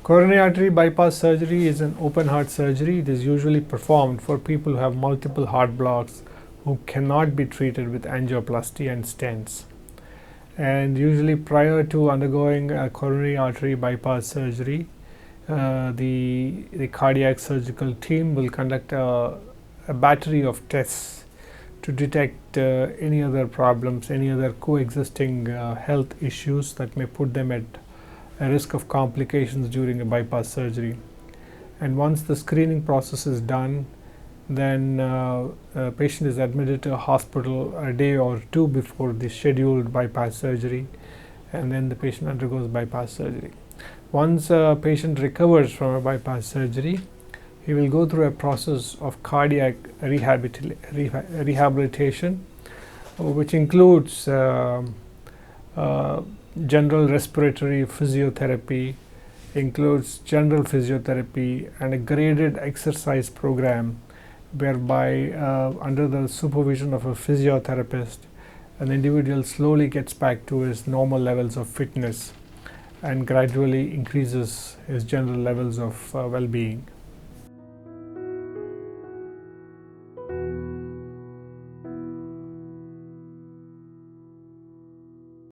Coronary artery bypass surgery is an open heart surgery. It is usually performed for people who have multiple heart blocks who cannot be treated with angioplasty and stents. And usually prior to undergoing a coronary artery bypass surgery, the cardiac surgical team will conduct a battery of tests to detect any other problems, any other coexisting health issues that may put them at a risk of complications during a bypass surgery. And once the screening process is done, then a patient is admitted to a hospital a day or two before the scheduled bypass surgery, and then the patient undergoes bypass surgery. Once a patient recovers from a bypass surgery, he will go through a process of cardiac rehabilitation, which includes general respiratory physiotherapy, includes general physiotherapy, and a graded exercise program whereby under the supervision of a physiotherapist, an individual slowly gets back to his normal levels of fitness and gradually increases his general levels of well-being.